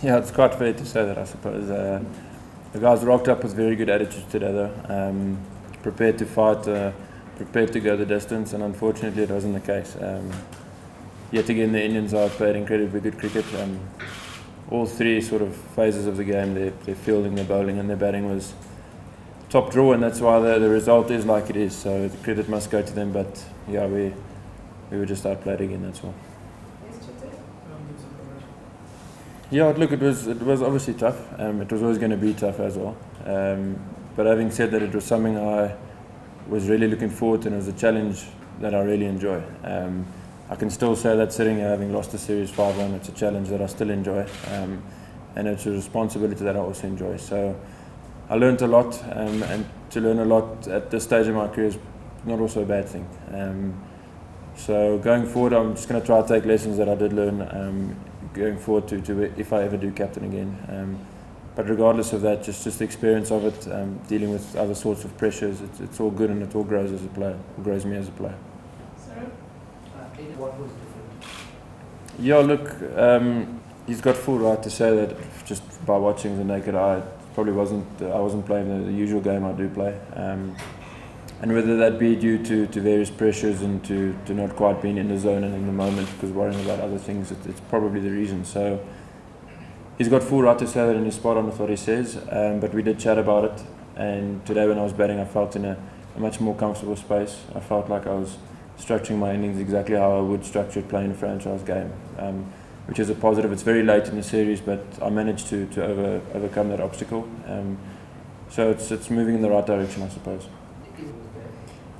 Yeah, it's quite fair to say that, I suppose. The guys rocked up with very good attitudes today, though. Prepared to fight, prepared to go the distance, and unfortunately it wasn't the case. Yet again, the Indians are played incredibly good cricket. All three sort of phases of the game, their fielding, their bowling and their batting was top draw, and that's why the result is like it is. So the credit must go to them, but yeah, we were just outplayed again, that's all. Yeah, look, it was obviously tough. It was always going to be tough as well. But having said that, it was something I was really looking forward to, and it was a challenge that I really enjoy. I can still say that sitting here having lost the series 5-1, it's a challenge that I still enjoy, and it's a responsibility that I also enjoy. So I learned a lot, and to learn a lot at this stage of my career is not also a bad thing. So going forward, I'm just going to try to take lessons that I did learn going forward to if I ever do captain again. But regardless of that, just the experience of it, dealing with other sorts of pressures, it's all good, and it all grows as a player. It grows me as a player. What was different? Yeah, look, he's got full right to say that just by watching the naked eye. It probably I wasn't playing the usual game I do play. And whether that be due to various pressures and to not quite being in the zone and in the moment because worrying about other things, it's probably the reason. So he's got full right to say that, and he's spot on with what he says. But we did chat about it, and today when I was batting, I felt in a much more comfortable space. I felt like I was structuring my innings exactly how I would structure it playing a franchise game, which is a positive. It's very late in the series, but I managed to overcome that obstacle. So it's moving in the right direction, I suppose.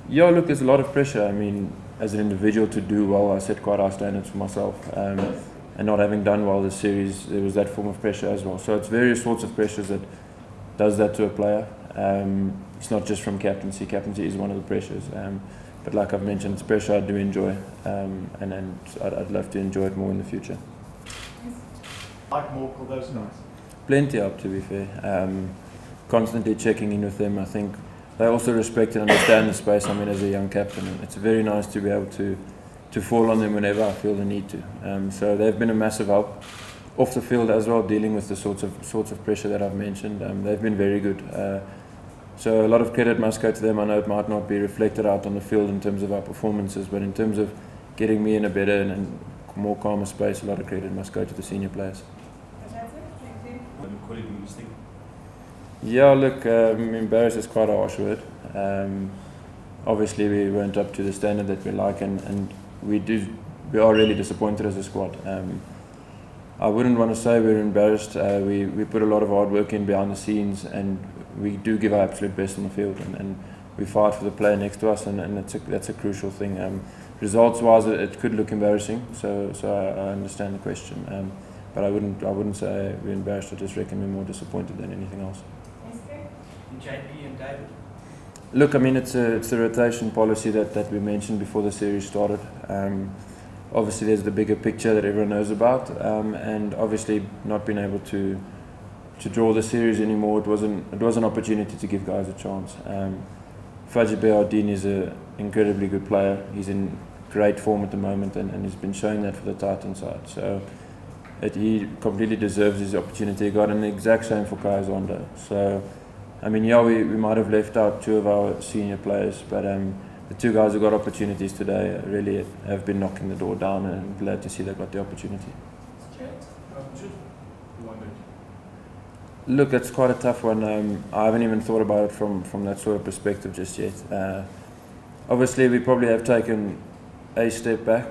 Yeah, look, there's a lot of pressure. I mean, as an individual to do well, I set quite high standards for myself. And not having done well this series, there was that form of pressure as well. So it's various sorts of pressures that does that to a player. It's not just from captaincy. Captaincy is one of the pressures. But like I've mentioned, it's pressure I do enjoy. And I'd love to enjoy it more in the future. Like more for those guys? Plenty up, to be fair. Constantly checking in with them. I think they also respect and understand the space I'm in as a young captain, and it's very nice to be able to fall on them whenever I feel the need to. So they've been a massive help off the field as well, dealing with the sorts of pressure that I've mentioned. They've been very good. So a lot of credit must go to them. I know it might not be reflected out on the field in terms of our performances, but in terms of getting me in a better and more calmer space, a lot of credit must go to the senior players. Yeah, look, embarrassed is quite a harsh word. Obviously, we weren't up to the standard that we like, and we are really disappointed as a squad. I wouldn't want to say we're embarrassed. We put a lot of hard work in behind the scenes, and we do give our absolute best on the field, and we fight for the player next to us, and that's a crucial thing. Results-wise, it could look embarrassing, so I understand the question. But I wouldn't say we're embarrassed. I just reckon we're more disappointed than anything else. JP and David? Look, I mean, it's the rotation policy that we mentioned before the series started. Obviously, there's the bigger picture that everyone knows about, and obviously not being able to draw the series anymore, it was an opportunity to give guys a chance. Fajr Behardine is an incredibly good player. He's in great form at the moment, and he's been showing that for the Titan side. So he completely deserves his opportunity. He got an exact same for Kai Zondo. So, I mean, yeah, we might have left out two of our senior players, but the two guys who got opportunities today really have been knocking the door down, and I'm glad to see they got the opportunity. Look, it's quite a tough one. I haven't even thought about it from that sort of perspective just yet. Obviously, we probably have taken a step back,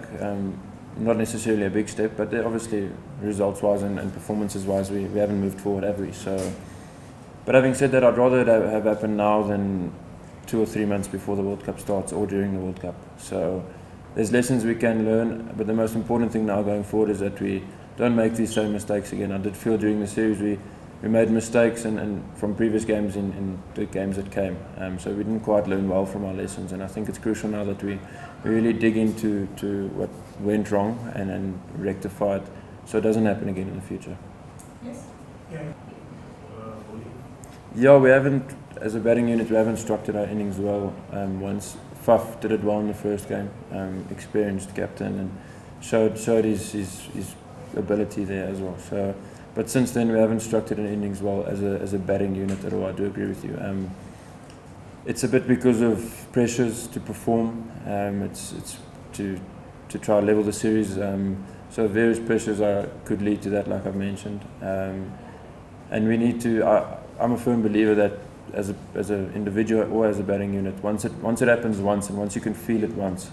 not necessarily a big step, but obviously results-wise and performances-wise, we haven't moved forward, have we? So, but having said that, I'd rather it have happened now than 2 or 3 months before the World Cup starts or during the World Cup. So there's lessons we can learn, but the most important thing now going forward is that we don't make these same mistakes again. I did feel during the series we made mistakes and from previous games in the games that came. So we didn't quite learn well from our lessons, and I think it's crucial now that we really dig into what went wrong and rectify it so it doesn't happen again in the future. Yes. Yeah, we haven't, as a batting unit, we haven't structured our innings well once. Faf did it well in the first game, experienced captain, and showed his ability there as well. So but since then we haven't structured an innings well as a batting unit at all. I do agree with you. It's a bit because of pressures to perform. It's to try to level the series. So various pressures could lead to that, like I've mentioned. And we need to. I'm a firm believer that as an individual or as a batting unit, once it happens once, and once you can feel it once,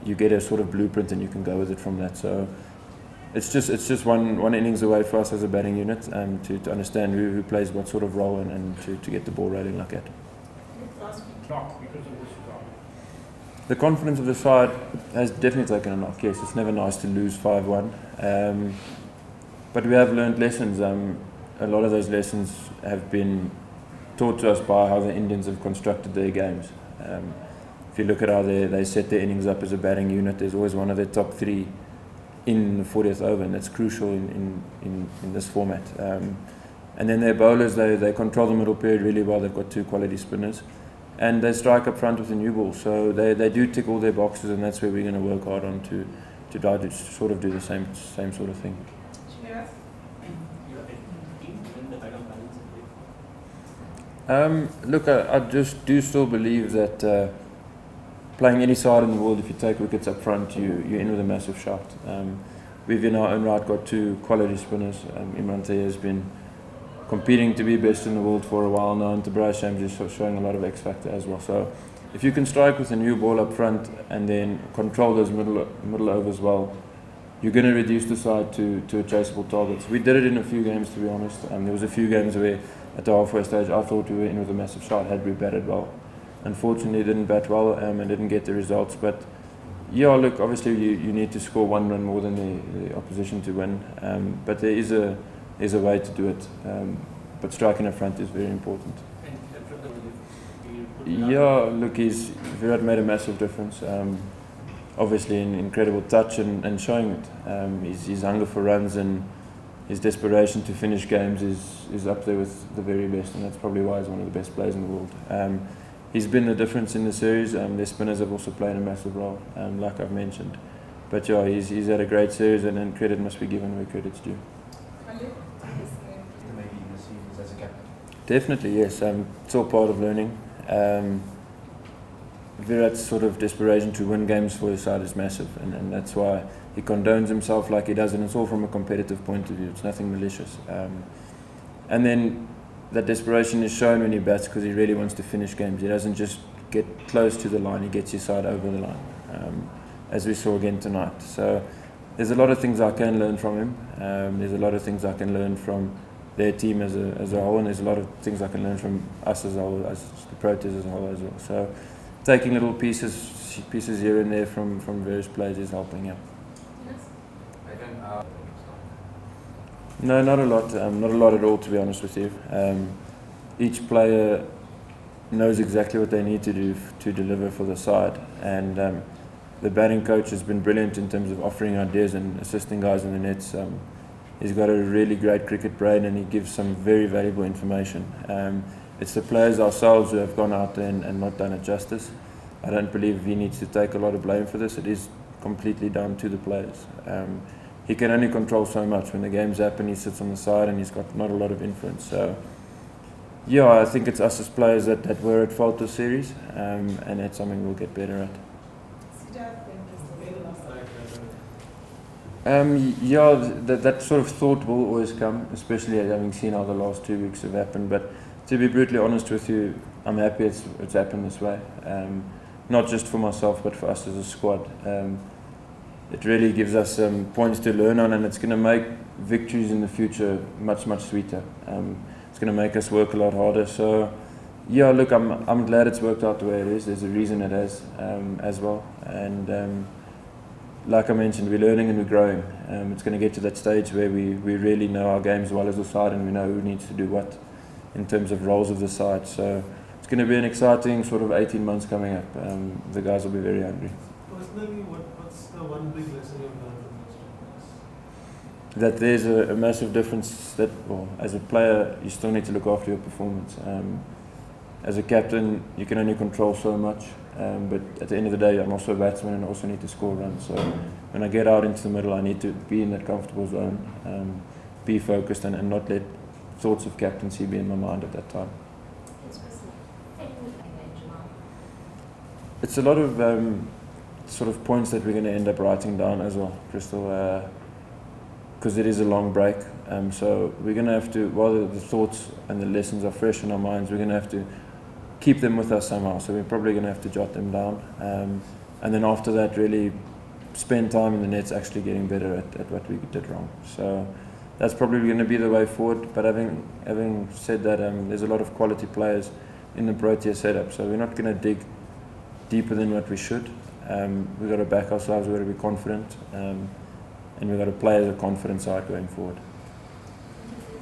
you get a sort of blueprint and you can go with it from that. So it's just one innings away for us as a batting unit, to understand who plays what sort of role and to get the ball rolling like that. Knock because of this result. The confidence of the side has definitely taken a knock. Yes, it's never nice to lose 5-1, but we have learned lessons. A lot of those lessons have been taught to us by how the Indians have constructed their games. If you look at how they set their innings up as a batting unit, there's always one of their top three in the 40th over, and that's crucial in this format. And then their bowlers, they control the middle period really well. They've got two quality spinners, and they strike up front with a new ball. So they do tick all their boxes, and that's where we're going to work hard on to try to sort of do the same sort of thing. Look, I just do still believe that playing any side in the world, if you take wickets up front, you're in with a massive shot. We've in our own right got two quality spinners. Imran Tahiya has been competing to be best in the world for a while now, and Tobias Shams is showing a lot of X factor as well. So if you can strike with a new ball up front and then control those middle overs well, you're going to reduce the side to chaseable targets. We did it in a few games, to be honest. There was a few games where at the halfway stage I thought we were in with a massive shot had we batted well. Unfortunately didn't bat well and didn't get the results, but yeah, look, obviously you need to score one run more than the opposition to win, but there is a way to do it, but striking up front is very important. Yeah, look, Virat made a massive difference. Obviously an incredible touch and showing it. His hunger for runs and his desperation to finish games is up there with the very best, and that's probably why he's one of the best players in the world. He's been the difference in the series. Their spinners have also played a massive role, like I've mentioned. But yeah, he's had a great series, and credit must be given where credit's due. Definitely, yes. It's all part of learning. Virat's sort of desperation to win games for his side is massive, and that's why he condones himself like he does, and it's all from a competitive point of view. It's nothing malicious. And then that desperation is shown when he bats because he really wants to finish games. He doesn't just get close to the line, he gets his side over the line, as we saw again tonight. So there's a lot of things I can learn from him. There's a lot of things I can learn from their team as a whole, and there's a lot of things I can learn from us as a whole, as the Proteas as a whole as well. So taking little pieces here and there from various players is helping out. No, not a lot. Not a lot at all, to be honest with you. Each player knows exactly what they need to do to deliver for the side, and the batting coach has been brilliant in terms of offering ideas and assisting guys in the nets. He's got a really great cricket brain, and he gives some very valuable information. It's the players ourselves who have gone out there and not done it justice. I don't believe he needs to take a lot of blame for this. It is completely down to the players. He can only control so much. When the games happen, he sits on the side and he's got not a lot of influence. So, yeah, I think it's us as players that were at fault this series, and that's something we'll get better at. Yeah, that sort of thought will always come, especially having seen how the last 2 weeks have happened. But to be brutally honest with you, I'm happy it's happened this way. Not just for myself, but for us as a squad. It really gives us points to learn on, and it's going to make victories in the future much, much sweeter. It's going to make us work a lot harder. So, yeah, look, I'm glad it's worked out the way it is. There's a reason it has as well. And like I mentioned, we're learning and we're growing. It's going to get to that stage where we really know our game as well as the side, and we know who needs to do what in terms of roles of the side. So it's going to be an exciting sort of 18 months coming up. The guys will be very hungry. Personally, what's the one big lesson you've learned from this? That there's a massive difference that, well, as a player, you still need to look after your performance. As a captain, you can only control so much, but at the end of the day, I'm also a batsman and I also need to score runs. So when I get out into the middle, I need to be in that comfortable zone. be focused and not let thoughts of captaincy be in my mind at that time. It's a lot of sort of points that we're going to end up writing down as well, Crystal, because it is a long break. So we're going to have to, while the thoughts and the lessons are fresh in our minds, we're going to have to keep them with us somehow. So we're probably going to have to jot them down. And then after that, really spend time in the nets actually getting better at what we did wrong. So that's probably going to be the way forward. But having said that, there's a lot of quality players in the Protea setup. So we're not going to dig deeper than what we should. We've got to back ourselves, we've got to be confident. And we've got to play as a confident side going forward.